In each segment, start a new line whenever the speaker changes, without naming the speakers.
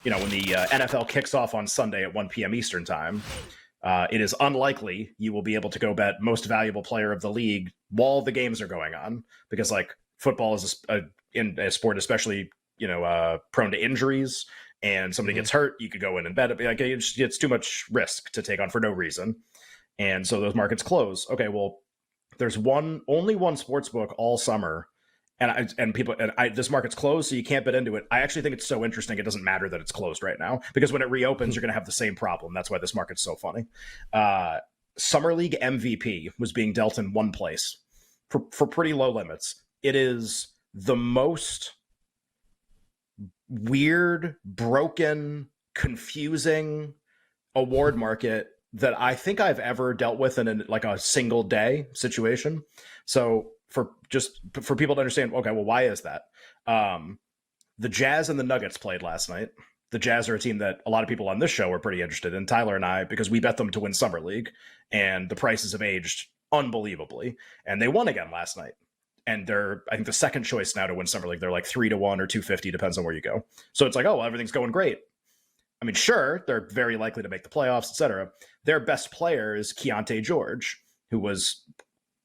when the NFL kicks off on Sunday at 1 p.m. Eastern time, it is unlikely you will be able to go bet most valuable player of the league while the games are going on, because like football is in a sport especially prone to injuries, and somebody gets hurt, you could go in and bet it. Like it's too much risk to take on for no reason, and so those markets close. Okay, well, there's only one sports book all summer. This market's closed, so you can't bet into it. I actually think it's so interesting. It doesn't matter that it's closed right now, because when it reopens, you're going to have the same problem. That's why this market's so funny. Summer League MVP was being dealt in one place for pretty low limits. It is the most weird, broken, confusing award market that I think I've ever dealt with in a single day situation. So for people to understand, okay, well, why is that? The Jazz and the Nuggets played last night. The Jazz are a team that a lot of people on this show are pretty interested in, Tyler and I, because we bet them to win Summer League, and the prices have aged unbelievably, and they won again last night. And they're, I think, the second choice now to win Summer League. They're like 3-1 or 250, depends on where you go. So it's like, oh, well, everything's going great. I mean, sure, they're very likely to make the playoffs, etc. Their best player is Keontae George, who was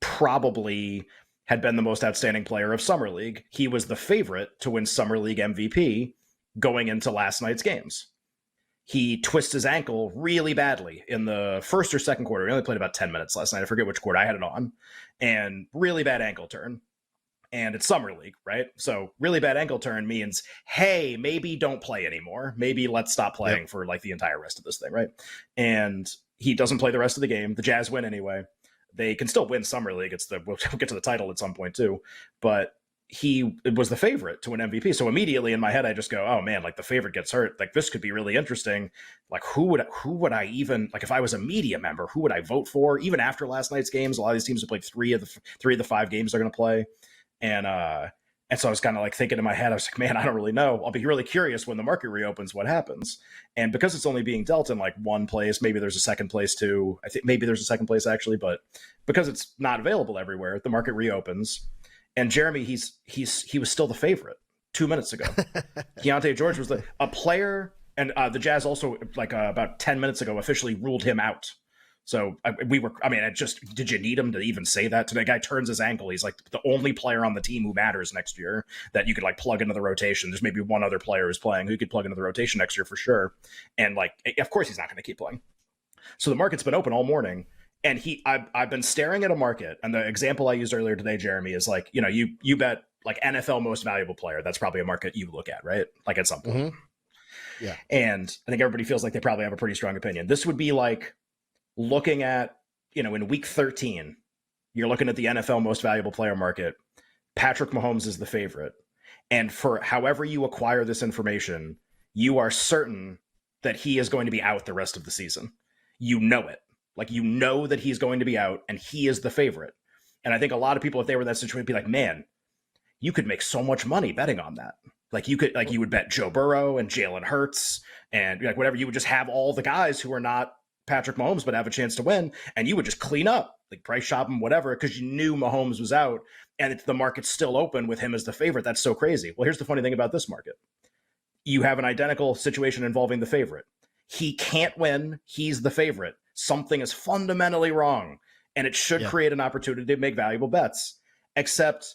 probably had been the most outstanding player of Summer League. He was the favorite to win Summer League MVP going into last night's games. He twisted his ankle really badly in the first or second quarter. He only played about 10 minutes last night. I forget which quarter. I had it on. And really bad ankle turn. And it's Summer League, right? So really bad ankle turn means, hey, maybe don't play anymore. Maybe let's stop playing for like the entire rest of this thing, right? And he doesn't play the rest of the game. The Jazz win anyway. They can still win Summer League. We'll get to the title at some point too, but he was the favorite to win MVP. So immediately in my head, I just go, oh man, like the favorite gets hurt. Like this could be really interesting. Like who would I even, like if I was a media member, who would I vote for? Even after last night's games, a lot of these teams have played three of the 5 games they're going to play. And so I was kind of like thinking in my head, I was like, man, I don't really know. I'll be really curious when the market reopens what happens. And because it's only being dealt in like one place, maybe there's a second place too. I think maybe there's a second place actually, but because it's not available everywhere, the market reopens. And Jeremy, he was still the favorite 2 minutes ago. Keontae George was a player, and the Jazz also about 10 minutes ago officially ruled him out. So did you need him to even say that? Today, guy turns his ankle. He's like the only player on the team who matters next year that you could like plug into the rotation. There's maybe one other player who's playing who you could plug into the rotation next year for sure. And like, of course he's not going to keep playing. So the market's been open all morning, and I've been staring at a market. And the example I used earlier today, Jeremy, is like, you bet like NFL most valuable player. That's probably a market you look at, right? Like at some point.
Mm-hmm. Yeah.
And I think everybody feels like they probably have a pretty strong opinion. This would be like looking at, in week 13, you're looking at the NFL most valuable player market. Patrick Mahomes is the favorite. And for however you acquire this information, you are certain that he is going to be out the rest of the season. You know it. Like, you know that he's going to be out and he is the favorite. And I think a lot of people, if they were in that situation, would be like, man, you could make so much money betting on that. Like you would bet Joe Burrow and Jalen Hurts and like whatever. You would just have all the guys who are not Patrick Mahomes but have a chance to win, and you would just clean up, like price shop him, whatever, because you knew Mahomes was out, and the market's still open with him as the favorite. That's so crazy. Well, here's the funny thing about this market. You have an identical situation involving the favorite. He can't win. He's the favorite. Something is fundamentally wrong, and it should create an opportunity to make valuable bets, except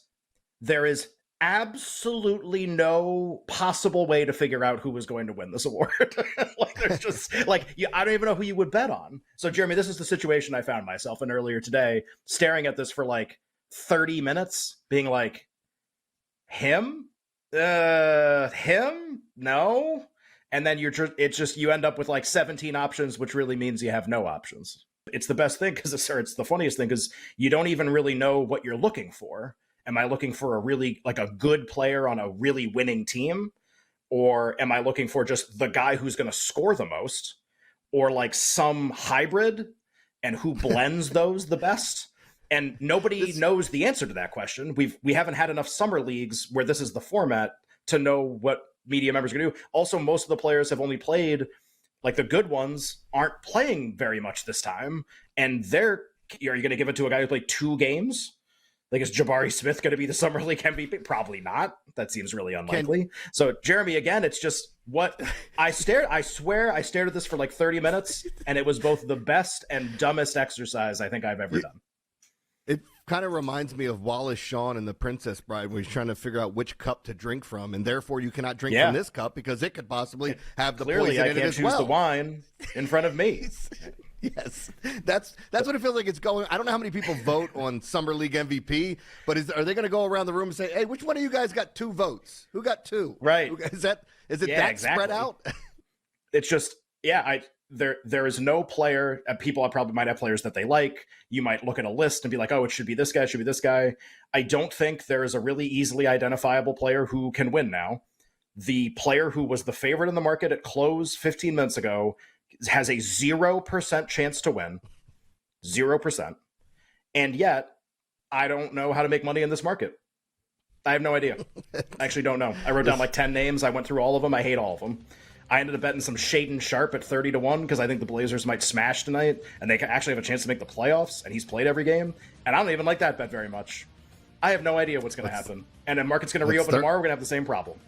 there is absolutely no possible way to figure out who was going to win this award. Like there's just I don't even know who you would bet on. So Jeremy, this is the situation I found myself in earlier today, staring at this for like 30 minutes, being like, him, no. And then you end up with like 17 options, which really means you have no options. It's the best thing it's the funniest thing because you don't even really know what you're looking for. Am I looking for a really like a good player on a really winning team? Or am I looking for just the guy who's going to score the most, or like some hybrid, and who blends those the best? And nobody knows the answer to that question. We haven't had enough summer leagues where this is the format to know what media members are going to do. Also, most of the players have only played, like the good ones aren't playing very much this time. And are you going to give it to a guy who played 2 games? Like, is Jabari Smith going to be the Summer League MVP? Probably not. That seems really unlikely. So, Jeremy, again, it's just what I swear I stared at this for like 30 minutes, and it was both the best and dumbest exercise I think I've ever done.
It kind of reminds me of Wallace Shawn in The Princess Bride, where he's trying to figure out which cup to drink from, and therefore you cannot drink from this cup because it could possibly have the
Clearly,
poison
I
in it
can't
as
choose
well.
the wine in front of me.
Yes, that's what it feels like it's going. I don't know how many people vote on Summer League MVP, but are they going to go around the room and say, "Hey, which one of you guys got 2 votes? Who got 2?"
Right?
Is it that
exactly.
spread out?
It's just there is no player. People probably might have players that they like. You might look at a list and be like, "Oh, it should be this guy. It should be this guy." I don't think there is a really easily identifiable player who can win now. The player who was the favorite in the market at close 15 minutes ago has a 0% chance to win. 0%. And yet, I don't know how to make money in this market. I have no idea. I actually don't know. I wrote down like 10 names. I went through all of them. I hate all of them. I ended up betting some Shaedon Sharpe at 30-1 because I think the Blazers might smash tonight and they actually have a chance to make the playoffs, and he's played every game. And I don't even like that bet very much. I have no idea what's going to happen. And the market's going to reopen tomorrow. We're going to have the same problem.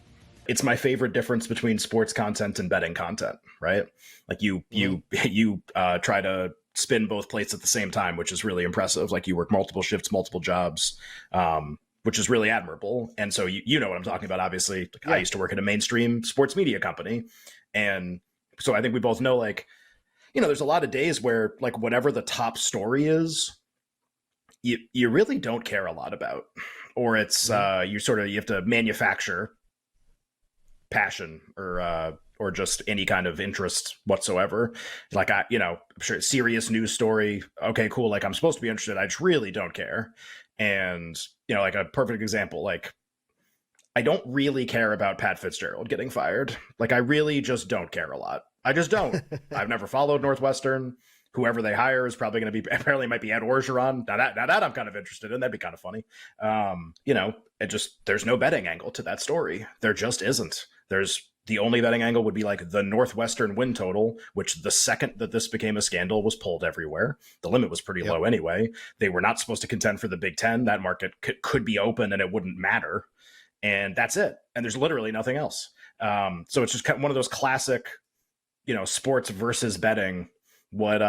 It's my favorite difference between sports content and betting content, right? Like you try to spin both plates at the same time, which is really impressive. Like you work multiple shifts, multiple jobs, which is really admirable. And so you know what I'm talking about, obviously. Like, I used to work at a mainstream sports media company. And so I think we both know, like, there's a lot of days where, like, whatever the top story is, you really don't care a lot about. Or it's you have to manufacture passion or just any kind of interest whatsoever. Like, I'm sure serious news story. Okay, cool. Like, I'm supposed to be interested. I just really don't care. And, like a perfect example, like, I don't really care about Pat Fitzgerald getting fired. Like, I really just don't care a lot. I just don't. I've never followed Northwestern. Whoever they hire is probably going to be, apparently might be Ed Orgeron. Now that I'm kind of interested in. That'd be kind of funny. There's no betting angle to that story. There just isn't. The only betting angle would be like the Northwestern win total, which the second that this became a scandal was pulled everywhere. The limit was pretty low anyway. They were not supposed to contend for the Big Ten. That market could be open and it wouldn't matter. And that's it. And there's literally nothing else. So it's just one of those classic, sports versus betting. What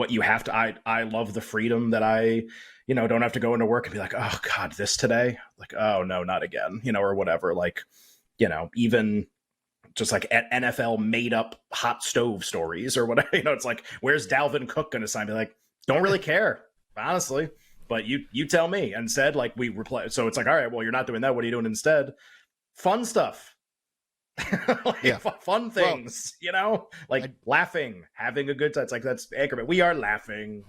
you have to, I love the freedom that I, don't have to go into work and be like, oh God, this today? Like, oh no, not again, or whatever. Like, even just like at NFL made up hot stove stories or whatever, it's like, where's Dalvin Cook going to sign? Be like, don't really care, honestly, but you tell me. Instead, like, we replay. So it's like, all right, well, you're not doing that. What are you doing instead? Fun stuff. Fun things, like laughing, having a good time. It's like, that's Anchorman. We are laughing.